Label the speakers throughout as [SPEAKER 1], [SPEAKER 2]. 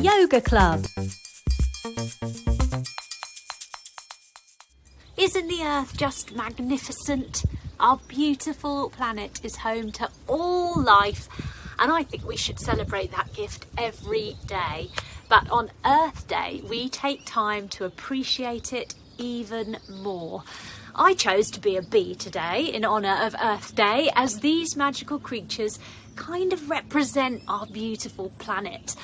[SPEAKER 1] Yoga Club.
[SPEAKER 2] Isn't the Earth just magnificent? Our beautiful planet is home to all life, and I think we should celebrate that gift every day. But on Earth Day, we take time to appreciate it even more. I chose to be a bee today in honour of Earth Day, as these magical creatures kind of represent our beautiful planet.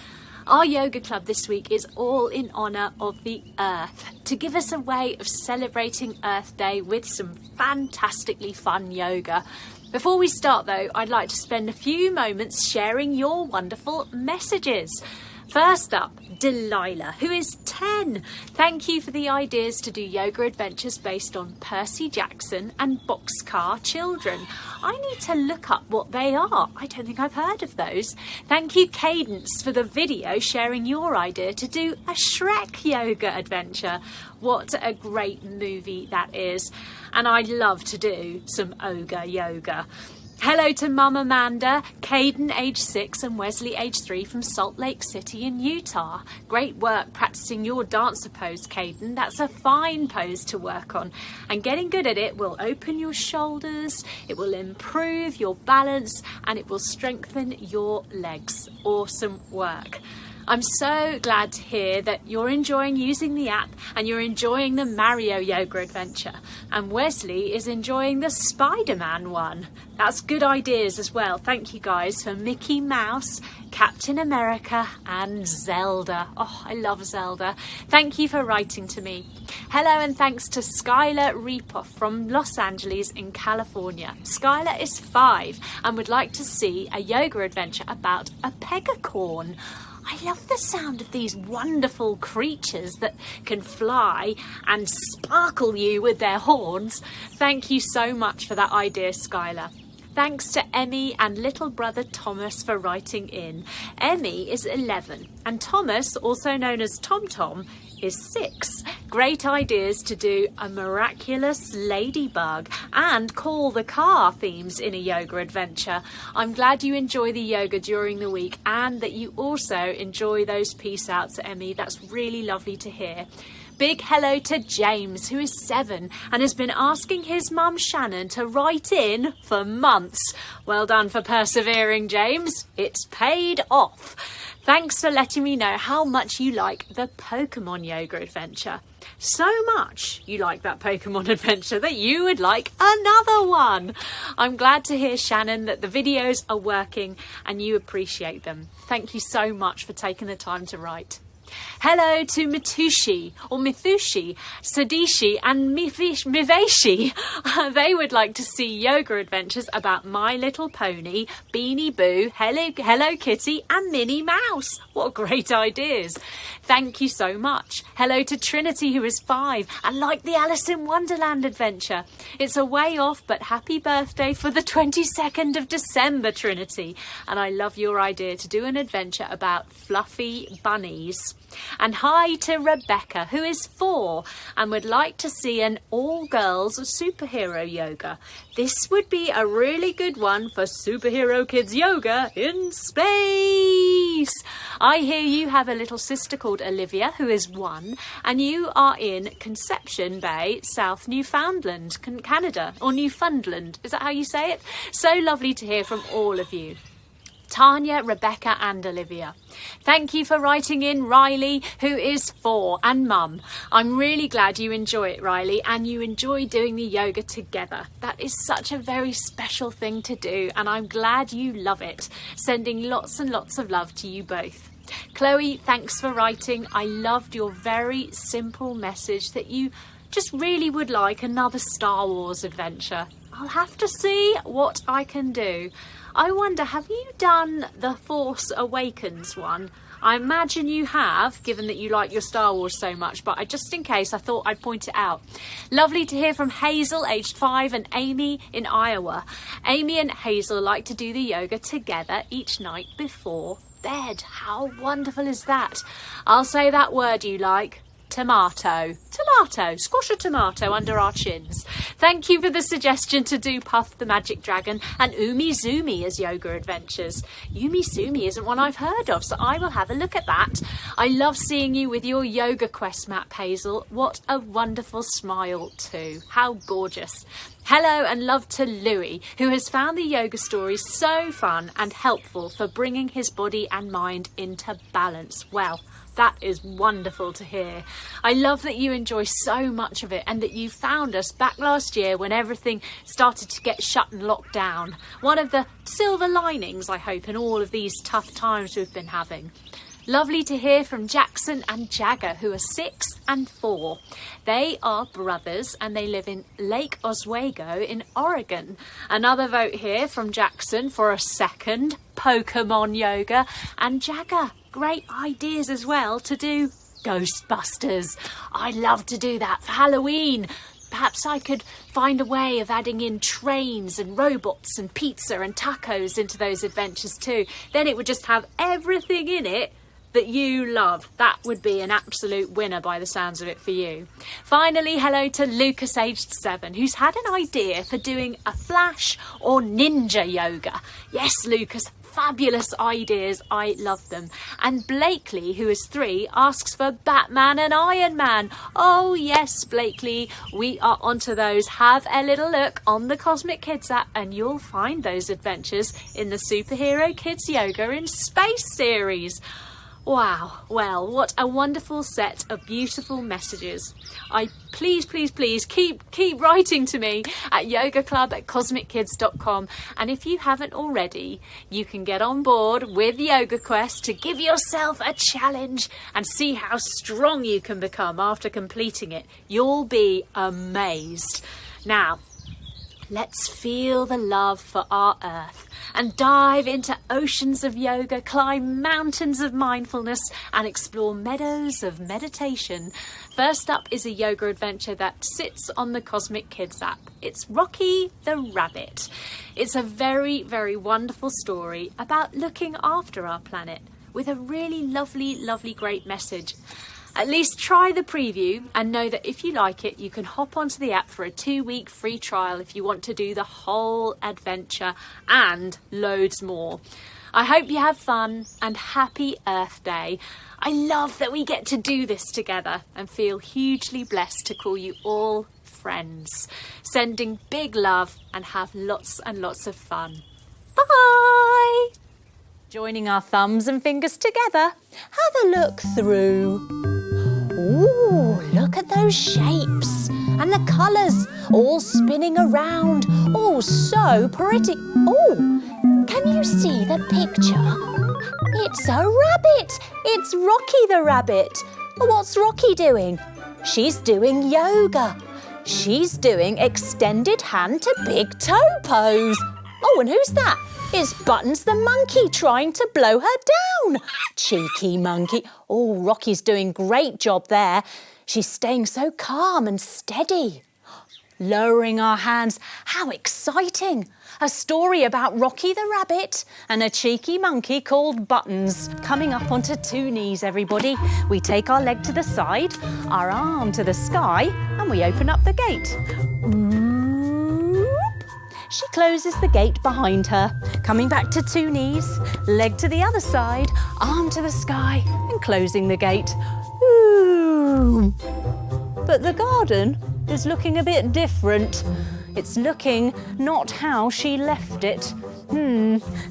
[SPEAKER 2] Our yoga club this week is all in honour of the Earth, to give us a way of celebrating Earth Day with some fantastically fun yoga. Before we start though, I'd like to spend a few moments sharing your wonderful messages. First up, Delilah, who is 10. Thank you for the ideas to do yoga adventures based on Percy Jackson and Boxcar Children. I need to look up what they are. I don't think I've heard of those. Thank you, Cadence, for the video sharing your idea to do a Shrek yoga adventure. What a great movie that is. And I'd love to do some ogre yoga. Hello to Mum Amanda, Caden age 6 and Wesley age 3 from Salt Lake City in Utah. Great work practicing your dancer pose, Caden. That's a fine pose to work on, and getting good at it will open your shoulders, it will improve your balance, and it will strengthen your legs. Awesome work. I'm so glad to hear that you're enjoying using the app and you're enjoying the Mario yoga adventure. And Wesley is enjoying the Spider-Man one. That's good ideas as well. Thank you guys for Mickey Mouse, Captain America and Zelda. Oh, I love Zelda. Thank you for writing to me. Hello and thanks to Skylar Reepoff from Los Angeles in California. Skylar is 5 and would like to see a yoga adventure about a pegacorn. I love the sound of these wonderful creatures that can fly and sparkle you with their horns. Thank you so much for that idea, Skylar. Thanks to Emmy and little brother Thomas for writing in. Emmy is 11 and Thomas, also known as Tom Tom, is 6. Great ideas to do a miraculous ladybug and call the car themes in a yoga adventure. I'm glad you enjoy the yoga during the week and that you also enjoy those peace outs, Emmy. That's really lovely to hear. Big hello to James, who is 7 and has been asking his mum Shannon to write in for months. Well done for persevering, James. It's paid off. Thanks for letting me know how much you like the Pokemon yoga adventure. So much you like that Pokemon adventure that you would like another one. I'm glad to hear, Shannon, that the videos are working and you appreciate them. Thank you so much for taking the time to write. Hello to Mithushi, Sadishi and Miveshi. They would like to see yoga adventures about My Little Pony, Beanie Boo, Hello Kitty and Minnie Mouse. What great ideas. Thank you so much. Hello to Trinity, who is 5 and like the Alice in Wonderland adventure. It's a way off, but happy birthday for the 22nd of December, Trinity. And I love your idea to do an adventure about fluffy bunnies. And hi to Rebecca, who is 4 and would like to see an all-girls superhero yoga. This would be a really good one for superhero kids yoga in space. I hear you have a little sister called Olivia, who is 1, and you are in Conception Bay, South Newfoundland, Canada, or Newfoundland. Is that how you say it? So lovely to hear from all of you. Tanya, Rebecca and Olivia. Thank you for writing in, Riley, who is 4, and Mum. I'm really glad you enjoy it, Riley, and you enjoy doing the yoga together. That is such a very special thing to do, and I'm glad you love it. Sending lots and lots of love to you both. Chloe, thanks for writing. I loved your very simple message that you just really would like another Star Wars adventure. I'll have to see what I can do. I wonder, have you done the Force Awakens one? I imagine you have, given that you like your Star Wars so much, but just in case, I thought I'd point it out. Lovely to hear from Hazel, aged 5, and Amy in Iowa. Amy and Hazel like to do the yoga together each night before bed. How wonderful is that? I'll say that word you like. tomato. Squash a tomato under our chins. Thank you for the suggestion to do Puff the Magic Dragon and Umizoomi as yoga adventures. Umizoomi isn't one I've heard of, so I will have a look at that. I love seeing you with your yoga quest map, Hazel. What a wonderful smile too. How gorgeous. Hello and love to Louis, who has found the yoga stories so fun and helpful for bringing his body and mind into balance. Well, that is wonderful to hear. I love that you enjoy so much of it and that you found us back last year when everything started to get shut and locked down. One of the silver linings, I hope, in all of these tough times we've been having. Lovely to hear from Jackson and Jagger, who are 6 and 4. They are brothers and they live in Lake Oswego in Oregon. Another vote here from Jackson for a second Pokemon yoga. And Jagger, great ideas as well to do Ghostbusters. I'd love to do that for Halloween. Perhaps I could find a way of adding in trains and robots and pizza and tacos into those adventures too. Then it would just have everything in it that you love. That would be an absolute winner by the sounds of it for you. Finally, hello to Lucas, aged 7, who's had an idea for doing a flash or ninja yoga. Yes, Lucas, fabulous ideas. I love them. And Blakely, who is 3, asks for Batman and Iron Man. Oh yes, Blakely, we are onto those. Have a little look on the Cosmic Kids app and you'll find those adventures in the Superhero Kids Yoga in Space series. Wow, well, what a wonderful set of beautiful messages. Please keep writing to me at yogaclub@cosmickids.com. And if you haven't already, you can get on board with Yoga Quest to give yourself a challenge and see how strong you can become after completing it. You'll be amazed. Now, let's feel the love for our earth and dive into oceans of yoga, climb mountains of mindfulness and explore meadows of meditation. First up is a yoga adventure that sits on the Cosmic Kids app. It's Rocky the Rabbit. It's a very, very wonderful story about looking after our planet with a really lovely, great message. At least try the preview and know that if you like it, you can hop onto the app for a 2-week free trial if you want to do the whole adventure and loads more. I hope you have fun and happy Earth Day. I love that we get to do this together and feel hugely blessed to call you all friends. Sending big love and have lots and lots of fun. Bye! Joining our thumbs and fingers together, have a look through. Ooh, look at those shapes and the colours all spinning around. Oh, so pretty. Oh, can you see the picture? It's a rabbit. It's Rocky the rabbit. What's Rocky doing? She's doing yoga. She's doing extended hand to big toe pose. Oh, and who's that? It's Buttons the monkey trying to blow her down. Cheeky monkey. Oh, Rocky's doing great job there. She's staying so calm and steady. Lowering our hands. How exciting. A story about Rocky the rabbit and a cheeky monkey called Buttons. Coming up onto 2 knees, everybody. We take our leg to the side, our arm to the sky, and we open up the gate. She closes the gate behind her, coming back to 2 knees, leg to the other side, arm to the sky, and closing the gate. Ooh. But the garden is looking a bit different. It's looking not how she left it.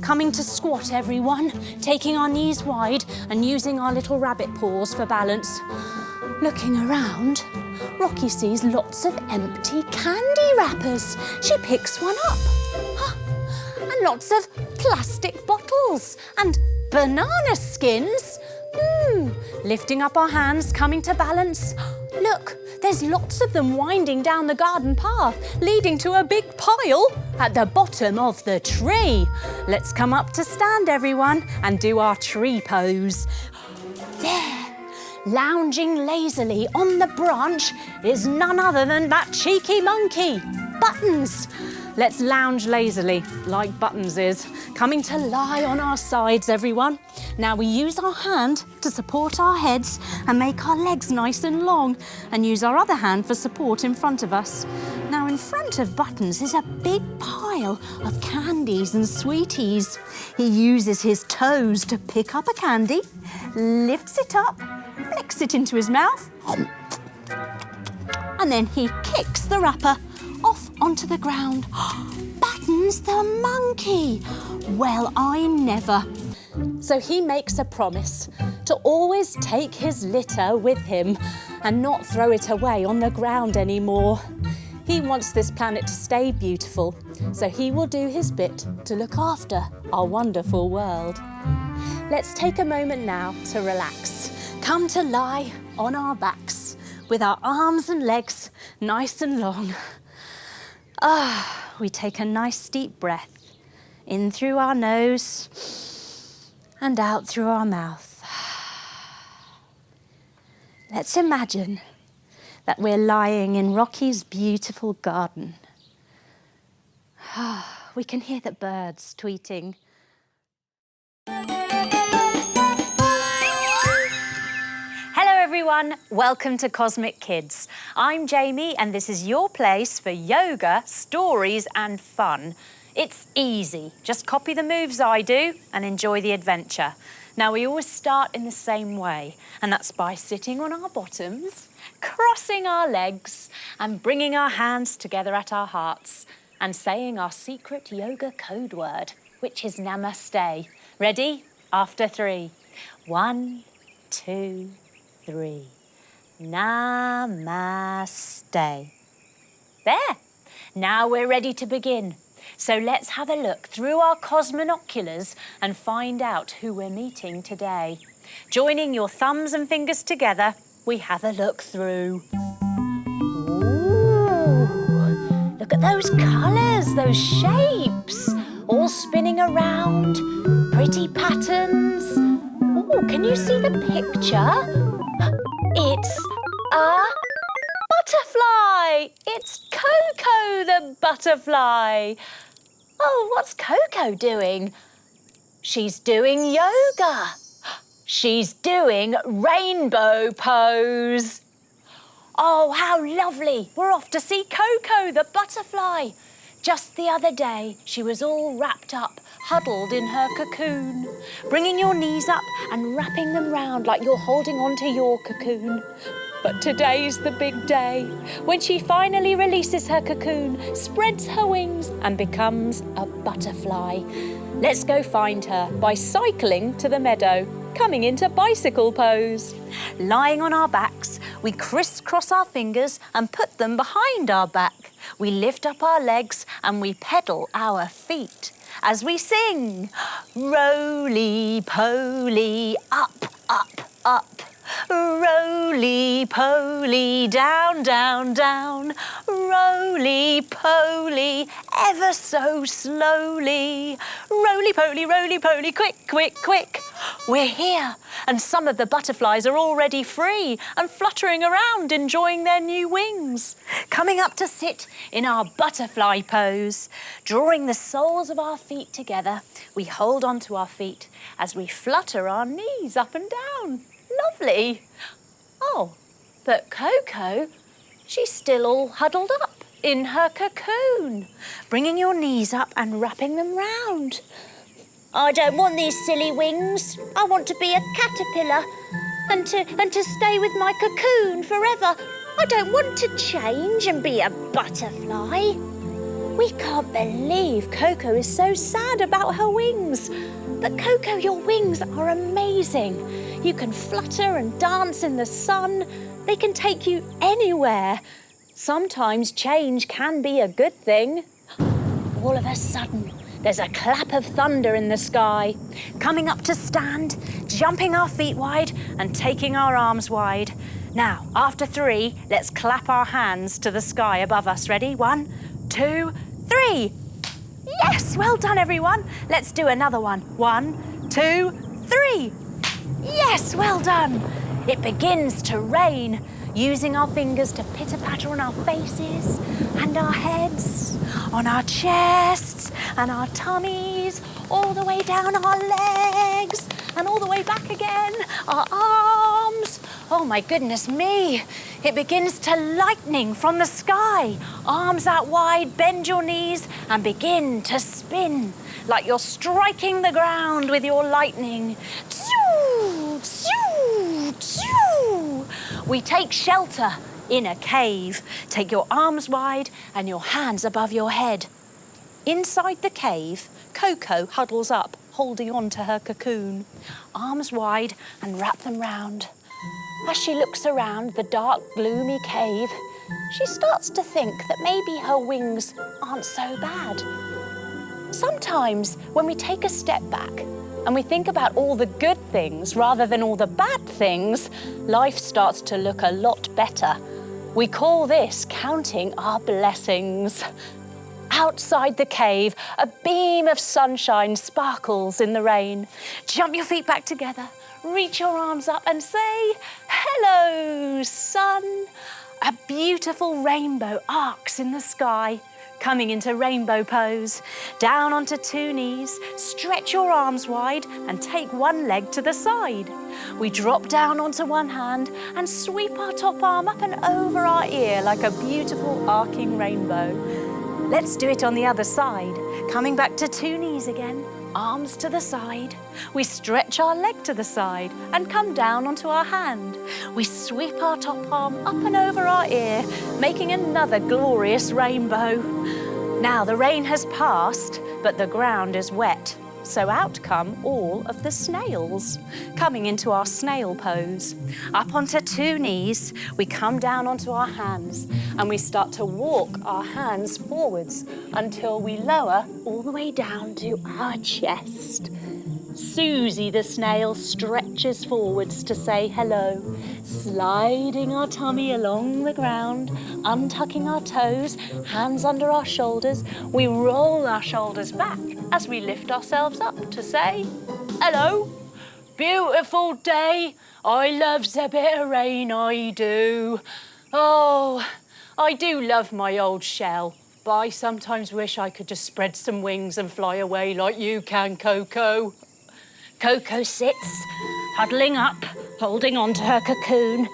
[SPEAKER 2] Coming to squat, everyone, taking our knees wide and using our little rabbit paws for balance. Looking around, Rocky sees lots of empty candy wrappers. She picks one up. And lots of plastic bottles and banana skins. Lifting up our hands, coming to balance. Look, there's lots of them winding down the garden path, leading to a big pile at the bottom of the tree. Let's come up to stand, everyone, and do our tree pose. There. Lounging lazily on the branch is none other than that cheeky monkey, Buttons.
[SPEAKER 1] Let's lounge lazily, like Buttons is, coming to lie on our sides, everyone. Now we use our hand to support our heads and make our legs nice and long, and use our other hand for support in front of us. Now in front of Buttons is a big pile of candies and sweeties. He uses his toes to pick up a candy, lifts it up, flicks it into his mouth, and then he kicks the wrapper off onto the ground. Buttons the monkey! Well, I never. So he makes a promise to always take his litter with him and not throw it away on the ground anymore. He wants this planet to stay beautiful, so he will do his bit to look after our wonderful world. Let's take a moment now to relax. Come to lie on our backs with our arms and legs nice and long. We take a nice deep breath in through our nose and out through our mouth. Let's imagine that we're lying in Rocky's beautiful garden. We can hear the birds tweeting. Hello everyone, welcome to Cosmic Kids. I'm Jamie and this is your place for yoga, stories and fun. It's easy, just copy the moves I do and enjoy the adventure. Now we always start in the same way, and that's by sitting on our bottoms, crossing our legs and bringing our hands together at our hearts and saying our secret yoga code word, which is Namaste. Ready? After 3. 1, 2, 3. Namaste. There. Now we're ready to begin. So let's have a look through our cosmonoculars and find out who we're meeting today. Joining your thumbs and fingers together, we have a look through. Ooh, look at those colours, those shapes, all spinning around, pretty patterns. Ooh, can you see the picture? It's a butterfly! It's Coco the Butterfly! Oh, what's Coco doing? She's doing yoga. She's doing rainbow pose. Oh, how lovely! We're off to see Coco the Butterfly. Just the other day, she was all wrapped up, huddled in her cocoon, bringing your knees up and wrapping them round like you're holding onto your cocoon. But today's the big day, when she finally releases her cocoon, spreads her wings and becomes a butterfly. Let's go find her by cycling to the meadow, coming into bicycle pose. Lying on our backs, we crisscross our fingers and put them behind our back. We lift up our legs and we pedal our feet as we sing, roly-poly, up, up, up. Roly-poly, down, down, down. Roly-poly, ever so slowly. Roly-poly, quick, quick, quick. We're here, and some of the butterflies are already free and fluttering around, enjoying their new wings. Coming up to sit in our butterfly pose. Drawing the soles of our feet together, we hold onto our feet as we flutter our knees up and down. Lovely. Oh, but Coco, she's still all huddled up in her cocoon, bringing your knees up and wrapping them round. I don't want these silly wings. I want to be a caterpillar and to stay with my cocoon forever. I don't want to change and be a butterfly. We can't believe Coco is so sad about her wings. But Coco, your wings are amazing. You can flutter and dance in the sun. They can take you anywhere. Sometimes change can be a good thing. All of a sudden, there's a clap of thunder in the sky. Coming up to stand, jumping our feet wide and taking our arms wide. Now, after 3, let's clap our hands to the sky above us. Ready? 1, 2, 3. Yes, well done, everyone. Let's do another one. 1, 2, 3. Yes, well done. It begins to rain. using our fingers to pitter-patter on our faces and our heads, on our chests and our tummies, all the way down our legs and all the way back again, our arms. Oh my goodness me, it begins to lightning from the sky. Arms out wide, bend your knees and begin to spin like you're striking the ground with your lightning. Tshoo, tshoo, tshoo. We take shelter in a cave. Take your arms wide and your hands above your head. Inside the cave, Coco huddles up, holding on to her cocoon. Arms wide and wrap them round. As she looks around the dark, gloomy cave, she starts to think that maybe her wings aren't so bad. Sometimes when we take a step back and we think about all the good things rather than all the bad things, life starts to look a lot better. We call this counting our blessings. Outside the cave, a beam of sunshine sparkles in the rain. Jump your feet back together, reach your arms up and say, "Hello, sun." A beautiful rainbow arcs in the sky, coming into rainbow pose. Down onto 2 knees, stretch your arms wide and take one leg to the side. We drop down onto one hand and sweep our top arm up and over our ear like a beautiful arcing rainbow. Let's do it on the other side. Coming back to 2 knees again, arms to the side. We stretch our leg to the side and come down onto our hand. We sweep our top arm up and over our ear, making another glorious rainbow. Now the rain has passed, but the ground is wet. So out come all of the snails, coming into our snail pose. Up onto 2 knees, we come down onto our hands and we start to walk our hands forwards until we lower all the way down to our chest. Susie the snail stretches forwards to say hello, sliding our tummy along the ground, untucking our toes, hands under our shoulders. We roll our shoulders back as we lift ourselves up to say hello. Beautiful day, I love the bit of rain, I do. Oh, I do love my old shell, but I sometimes wish I could just spread some wings and fly away like you can, Coco. Coco sits, huddling up, holding on to her cocoon.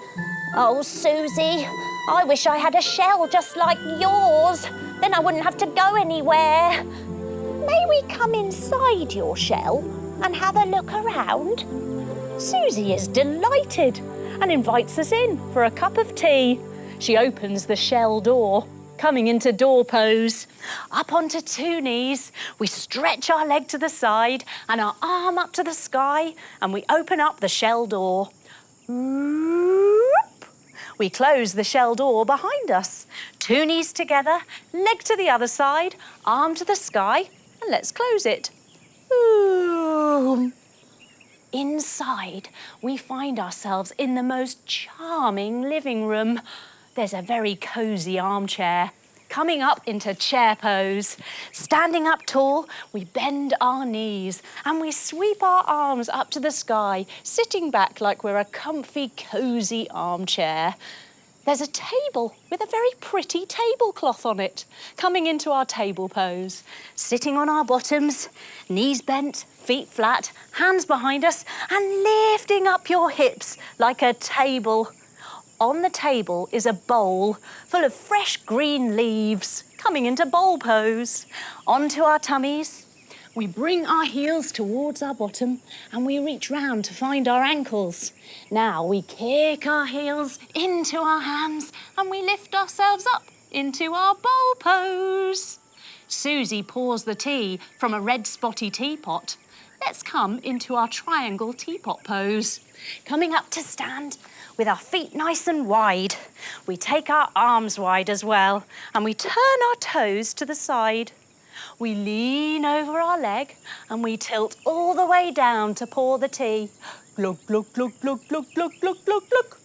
[SPEAKER 1] Oh, Susie, I wish I had a shell just like yours. Then I wouldn't have to go anywhere. May we come inside your shell and have a look around? Susie is delighted and invites us in for a cup of tea. She opens the shell door, coming into door pose. Up onto 2 knees, we stretch our leg to the side and our arm up to the sky, and we open up the shell door. We close the shell door behind us. 2 knees together, leg to the other side, arm to the sky, and let's close it. Ooh. Inside, we find ourselves in the most charming living room. There's a very cosy armchair. Coming up into chair pose. Standing up tall, we bend our knees and we sweep our arms up to the sky, sitting back like we're a comfy, cosy armchair. There's a table with a very pretty tablecloth on it. Coming into our table pose. Sitting on our bottoms, knees bent, feet flat, hands behind us, and lifting up your hips like a table. On the table is a bowl full of fresh green leaves, coming into bowl pose. Onto our tummies, we bring our heels towards our bottom and we reach round to find our ankles. Now we kick our heels into our hands and we lift ourselves up into our bowl pose. Susie pours the tea from a red spotty teapot. Let's come into our triangle teapot pose. Coming up to stand with our feet nice and wide. We take our arms wide as well and we turn our toes to the side. We lean over our leg and we tilt all the way down to pour the tea. Glug, glug, glug, glug, glug, glug, glug, glug, glug.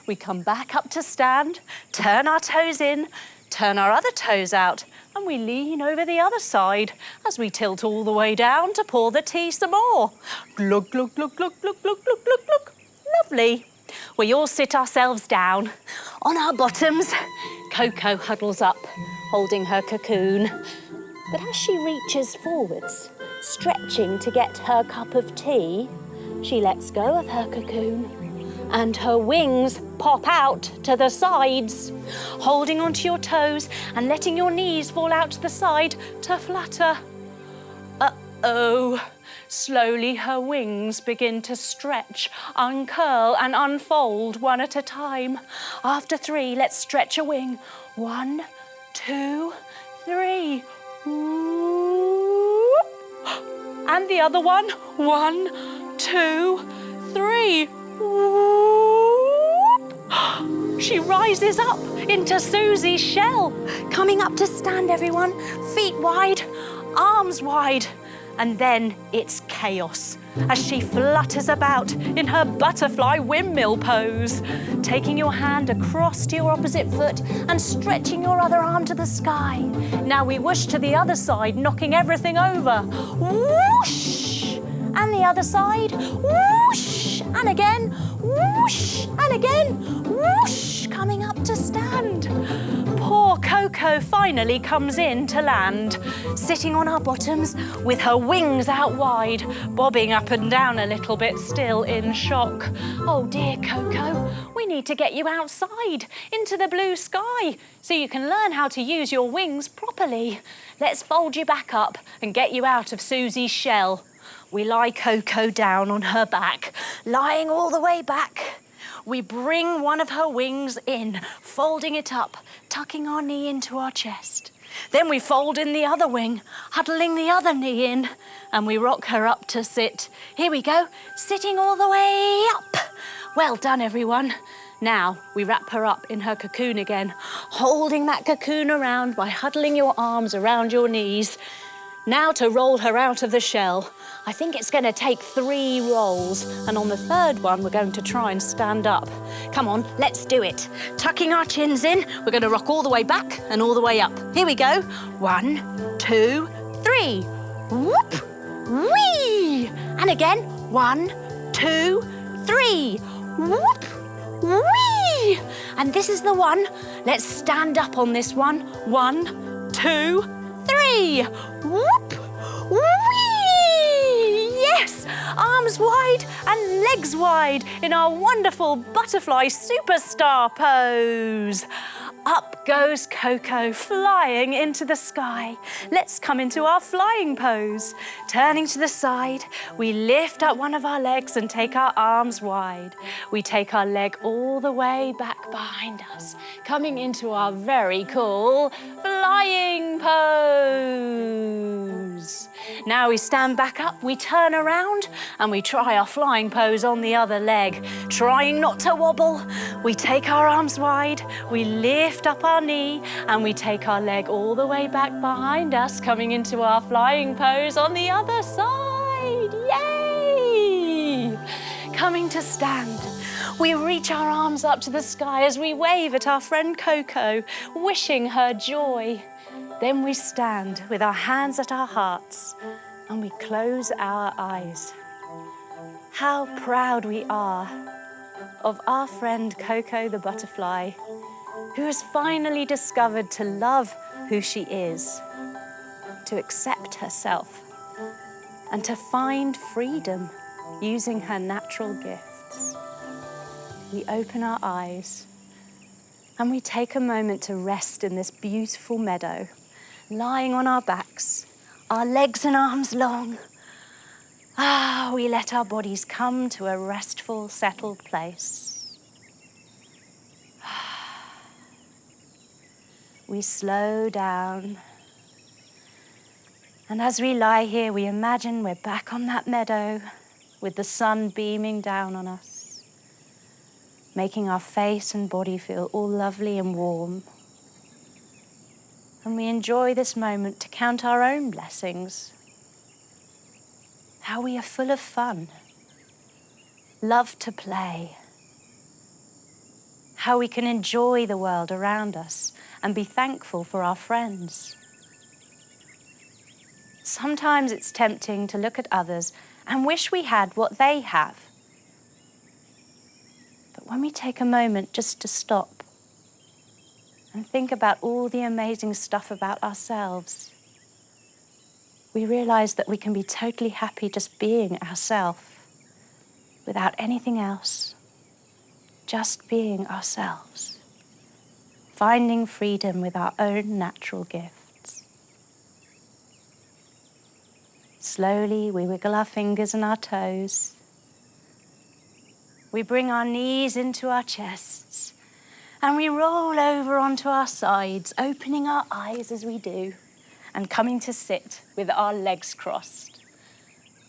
[SPEAKER 1] We come back up to stand, turn our toes in, turn our other toes out, and we lean over the other side as we tilt all the way down to pour the tea some more. Glug, glug, glug, glug, glug, glug, glug, glug, glug. Lovely. we all sit ourselves down on our bottoms. Coco huddles up, holding her cocoon. But as she reaches forwards, stretching to get her cup of tea, she lets go of her cocoon and her wings pop out to the sides, holding onto your toes and letting your knees fall out to the side to flutter. Uh-oh. Slowly her wings begin to stretch, uncurl and unfold one at a time. After 3, let's stretch a wing. 1, 2, 3. Whoop. And the other one. 1, 2, 3. Whoop. She rises up into Susie's shell. Coming up to stand, everyone. Feet wide, arms wide. And then it's chaos as she flutters about in her butterfly windmill pose, taking your hand across to your opposite foot and stretching your other arm to the sky. Now we whoosh to the other side, knocking everything over. Whoosh! And the other side. Whoosh! And again. Whoosh! And again. Whoosh! Coming up to stand. Poor Coco finally comes in to land, sitting on our bottoms with her wings out wide, bobbing up and down a little bit, still in shock. Oh dear, Coco, we need to get you outside into the blue sky so you can learn how to use your wings properly. Let's fold you back up and get you out of Susie's shell. We lie Coco down on her back, lying all the way back. We bring one of her wings in, folding it up, tucking our knee into our chest. Then we fold in the other wing, huddling the other knee in, and we rock her up to sit. Here we go, sitting all the way up. Well done, everyone. Now we wrap her up in her cocoon again, holding that cocoon around by huddling your arms around your knees. Now to roll her out of the shell. I think it's going to take 3 rolls, and on the 3rd one, we're going to try and stand up. Come on, let's do it. Tucking our chins in, we're going to rock all the way back and all the way up. Here we go. 1, 2, 3. Whoop! Whee! And again. 1, 2, 3. Whoop! Whee! And this is the one. Let's stand up on this one. 1, 2, 3. Whoop! Whee! Yes! Arms wide and legs wide in our wonderful butterfly superstar pose. Up goes Coco, flying into the sky. Let's come into our flying pose. Turning to the side, we lift up one of our legs and take our arms wide. We take our leg all the way back behind us, coming into our very cool flying pose. Now we stand back up, we turn around, and we try our flying pose on the other leg. Trying not to wobble, we take our arms wide, we lift up our knee, and we take our leg all the way back behind us, coming into our flying pose on the other side. Yay! Coming to stand. We reach our arms up to the sky as we wave at our friend Coco, wishing her joy. Then we stand with our hands at our hearts and we close our eyes. How proud we are of our friend Coco the Butterfly, who has finally discovered to love who she is, to accept herself, and to find freedom using her natural gifts. We open our eyes and we take a moment to rest in this beautiful meadow, lying on our backs, our legs and arms long. We let our bodies come to a restful, settled place. We slow down. And as we lie here, we imagine we're back on that meadow with the sun beaming down on us, making our face and body feel all lovely and warm. And we enjoy this moment to count our own blessings. How we are full of fun, love to play. How we can enjoy the world around us and be thankful for our friends. Sometimes it's tempting to look at others and wish we had what they have. But when we take a moment just to stop and think about all the amazing stuff about ourselves, we realize that we can be totally happy just being ourselves, without anything else, just being ourselves, finding freedom with our own natural gifts. Slowly, we wiggle our fingers and our toes. We bring our knees into our chests, and we roll over onto our sides, opening our eyes as we do, and coming to sit with our legs crossed.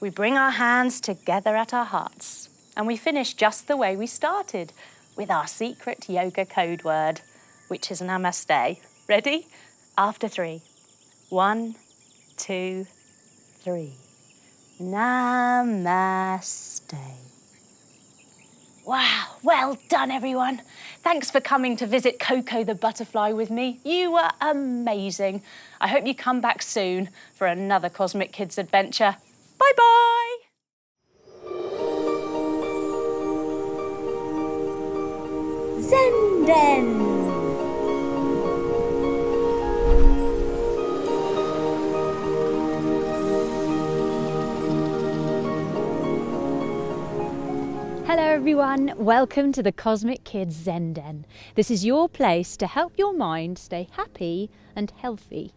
[SPEAKER 1] We bring our hands together at our hearts, and we finish just the way we started, with our secret yoga code word, which is namaste. Ready? After 3. 1, 2, 3. Namaste. Wow, well done everyone. Thanks for coming to visit Coco the Butterfly with me. You were amazing. I hope you come back soon for another Cosmic Kids adventure. Bye-bye. Zen Den.
[SPEAKER 2] Hello everyone, welcome to the Cosmic Kids Zen Den. This is your place to help your mind stay happy and healthy.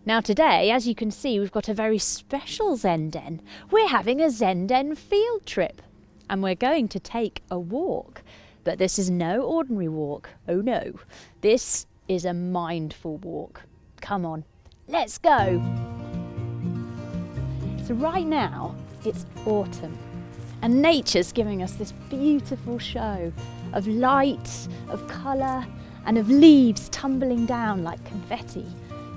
[SPEAKER 2] Now today, as you can see, we've got a very special Zen Den. We're having a Zen Den field trip and we're going to take a walk. But this is no ordinary walk, oh no. This is a mindful walk. Come on, let's go. So right now, it's autumn. And nature's giving us this beautiful show of light, of colour, and of leaves tumbling down like confetti.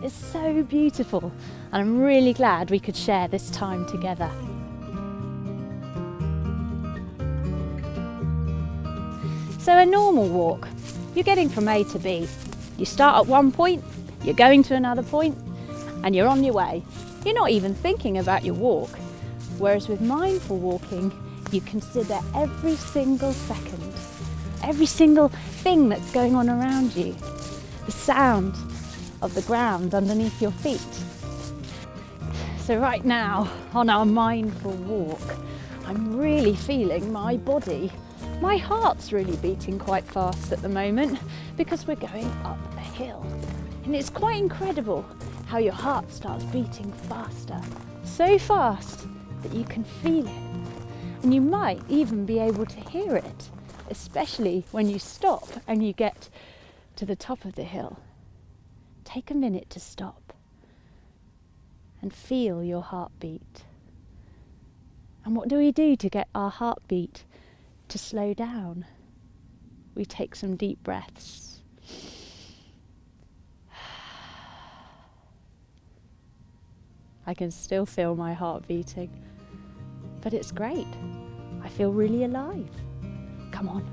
[SPEAKER 2] It's so beautiful, and I'm really glad we could share this time together. So a normal walk, you're getting from A to B. You start at one point, you're going to another point, and you're on your way. You're not even thinking about your walk. Whereas with mindful walking, you consider every single second, every single thing that's going on around you, the sound of the ground underneath your feet. So right now, on our mindful walk, I'm really feeling my body. My heart's really beating quite fast at the moment because we're going up a hill. And it's quite incredible how your heart starts beating faster, so fast that you can feel it. And you might even be able to hear it, especially when you stop and you get to the top of the hill. Take a minute to stop and feel your heartbeat. And what do we do to get our heartbeat to slow down? We take some deep breaths. I can still feel my heart beating. But it's great. I feel really alive. Come on.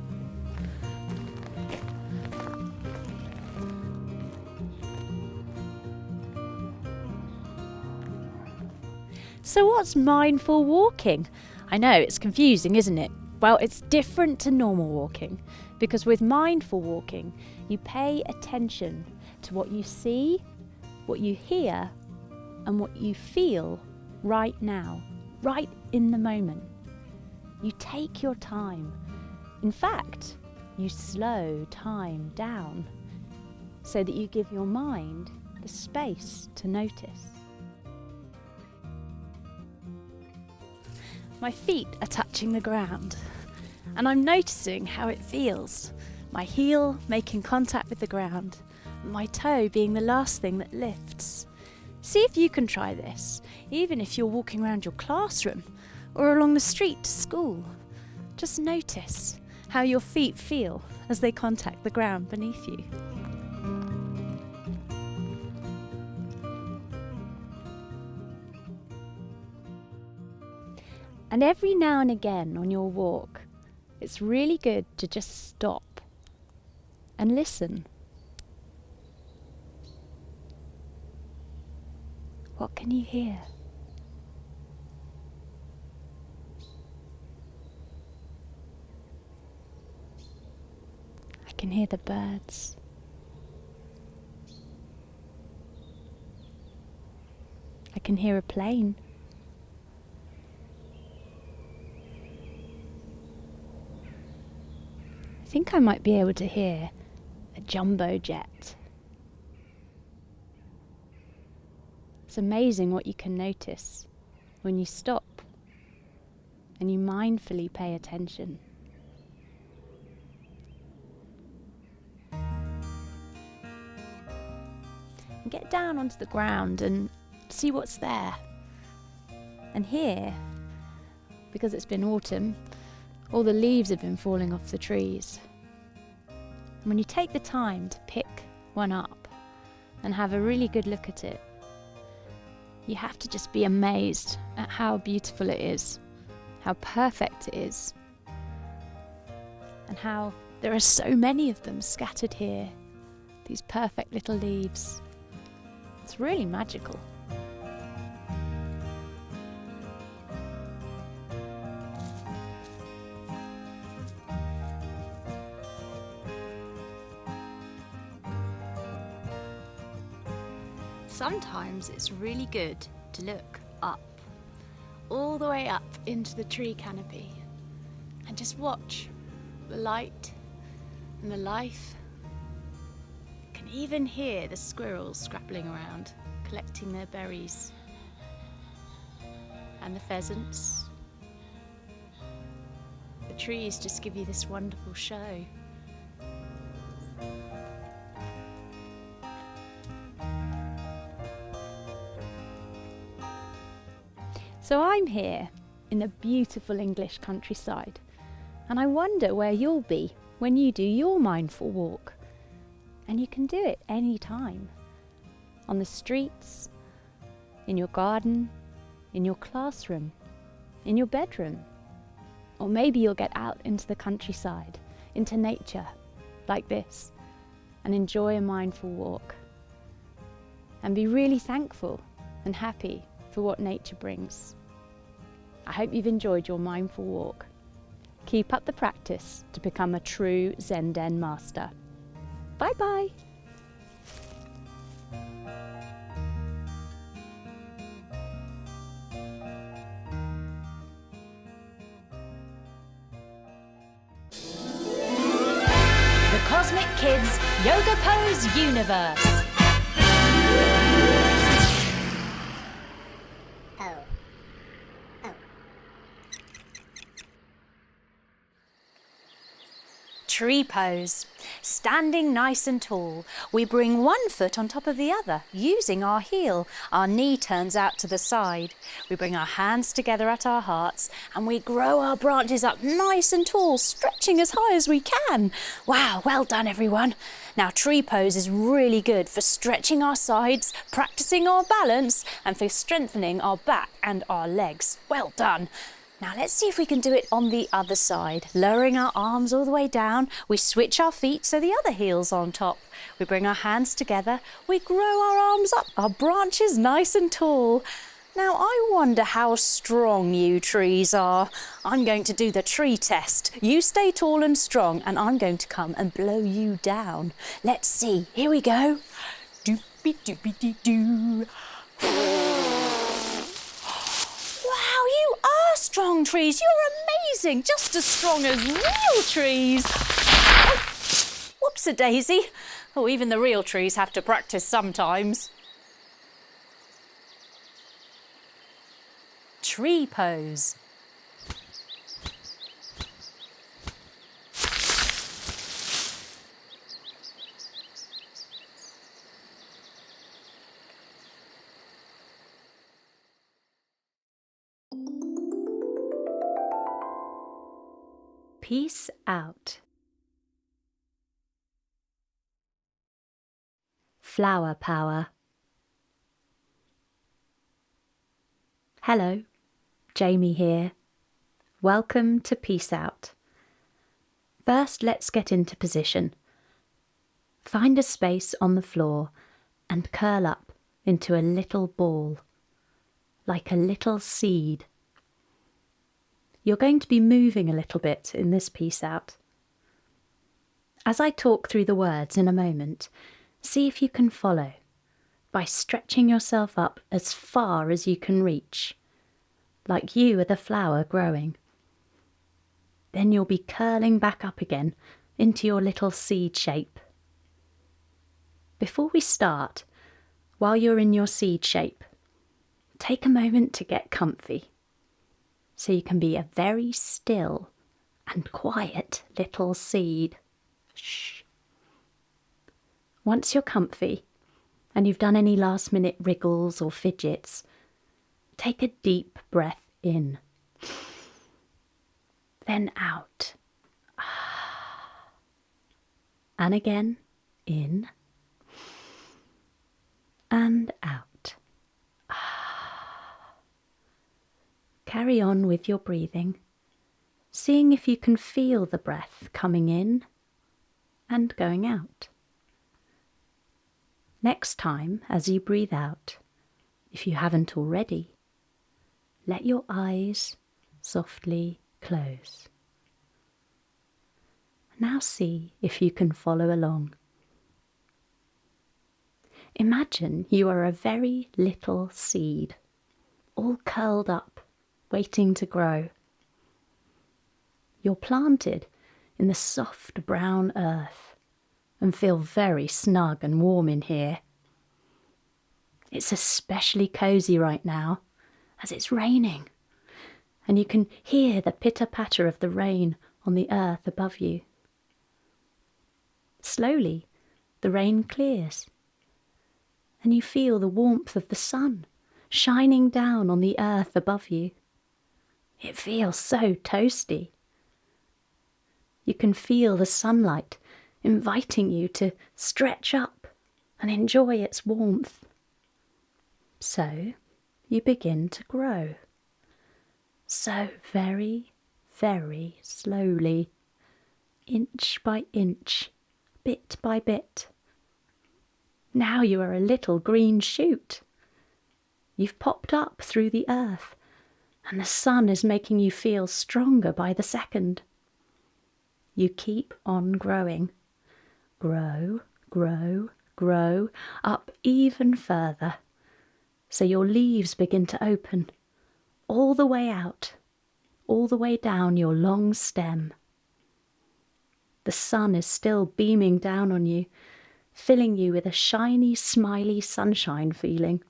[SPEAKER 2] So what's mindful walking? I know, it's confusing, isn't it? Well, it's different to normal walking because with mindful walking, you pay attention to what you see, what you hear, and what you feel right now. Right in the moment. You take your time. In fact, you slow time down so that you give your mind the space to notice. My feet are touching the ground and I'm noticing how it feels. My heel making contact with the ground, and my toe being the last thing that lifts. See if you can try this, even if you're walking around your classroom or along the street to school. Just notice how your feet feel as they contact the ground beneath you. And every now and again on your walk, it's really good to just stop and listen. What can you hear?
[SPEAKER 1] can hear the birds. I can hear a plane. I think I might be able to hear a jumbo jet. It's amazing what you can notice when you stop and you mindfully pay attention. And get down onto the ground and see what's there. And here, because it's been autumn, all the leaves have been falling off the trees. And when you take the time to pick one up and have a really good look at it, you have to just be amazed at how beautiful it is, how perfect it is, and how there are so many of them scattered here, these perfect little leaves. It's really magical. Sometimes it's really good to look up, all the way up into the tree canopy, and just watch the light and the life. You can even hear the squirrels scrabbling around, collecting their berries, and the pheasants. The trees just give you this wonderful show. So I'm here in the beautiful English countryside, and I wonder where you'll be when you do your mindful walk. And you can do it any time, on the streets, in your garden, in your classroom, in your bedroom, or maybe you'll get out into the countryside, into nature, like this, and enjoy a mindful walk, and be really thankful and happy for what nature brings. I hope you've enjoyed your mindful walk. Keep up the practice to become a true Zen Den master. Bye bye. The Cosmic Kids Yoga Pose Universe. Tree pose. Standing nice and tall, we bring one foot on top of the other, using our heel. Our knee turns out to the side. We bring our hands together at our hearts and we grow our branches up nice and tall, stretching as high as we can. Wow, well done everyone. Now tree pose is really good for stretching our sides, practicing our balance and for strengthening our back and our legs. Well done. Now let's see if we can do it on the other side. Lowering our arms all the way down, we switch our feet so the other heel's on top. We bring our hands together, we grow our arms up, our branches nice and tall. Now I wonder how strong you trees are. I'm going to do the tree test. You stay tall and strong and I'm going to come and blow you down. Let's see, here we go. Doopy doopy dee doo. Wow, you are strong trees. You're amazing. Just as strong as real trees. Oh, whoops-a-daisy. Oh, even the real trees have to practice sometimes. Tree pose. Peace out. Flower power. Hello, Jamie here. Welcome to Peace Out. First, let's get into position. Find a space on the floor and curl up into a little ball, like a little seed. You're going to be moving a little bit in this Peace Out.
[SPEAKER 3] As I talk through the words in a moment, see if you can follow by stretching yourself up as far as you can reach, like you are the flower growing. Then you'll be curling back up again into your little seed shape. Before we start, while you're in your seed shape, take a moment to get comfy so you can be a very still and quiet little seed. Shh. Once you're comfy and you've done any last-minute wriggles or fidgets, take a deep breath in, then out, and again in and out. Carry on with your breathing, seeing if you can feel the breath coming in and going out. Next time, as you breathe out, if you haven't already, let your eyes softly close. Now see if you can follow along. Imagine you are a very little seed, all curled up, waiting to grow. You're planted in the soft brown earth and feel very snug and warm in here. It's especially cosy right now as it's raining, and you can hear the pitter-patter of the rain on the earth above you. Slowly, the rain clears, and you feel the warmth of the sun shining down on the earth above you. It feels so toasty. You can feel the sunlight inviting you to stretch up and enjoy its warmth. So you begin to grow. So very, very slowly, inch by inch, bit by bit. Now you are a little green shoot. You've popped up through the earth, and the sun is making you feel stronger by the second. You keep on growing. Grow, grow, grow, up even further. So your leaves begin to open, all the way out, all the way down your long stem. The sun is still beaming down on you, filling you with a shiny, smiley sunshine feeling.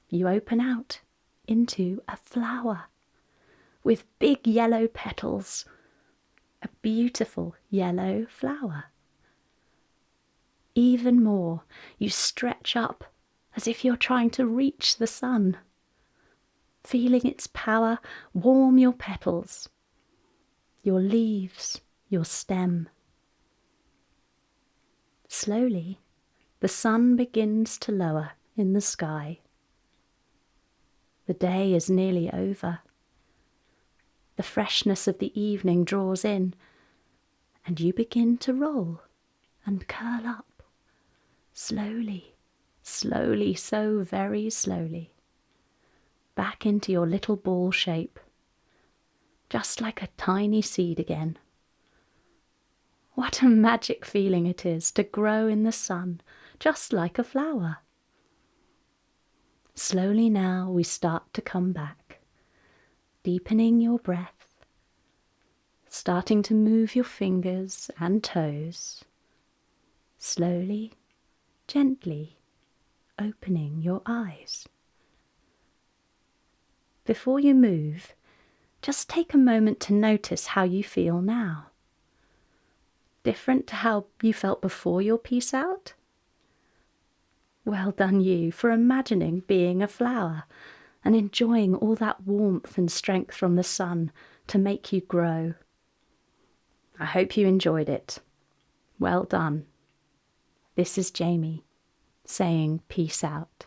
[SPEAKER 3] You open out into a flower with big yellow petals, a beautiful yellow flower. Even more, you stretch up as if you're trying to reach the sun, feeling its power warm your petals, your leaves, your stem. Slowly, the sun begins to lower in the sky. The day is nearly over. The freshness of the evening draws in, and you begin to roll and curl up, slowly, slowly, so very slowly, back into your little ball shape, just like a tiny seed again. What a magic feeling it is to grow in the sun, just like a flower. Slowly now we start to come back, deepening your breath, starting to move your fingers and toes, slowly, gently opening your eyes. Before you move, just take a moment to notice how you feel now. Different to how you felt before your peace out? Well done you for imagining being a flower and enjoying all that warmth and strength from the sun to make you grow. I hope you enjoyed it. Well done. This is Jamie saying peace out.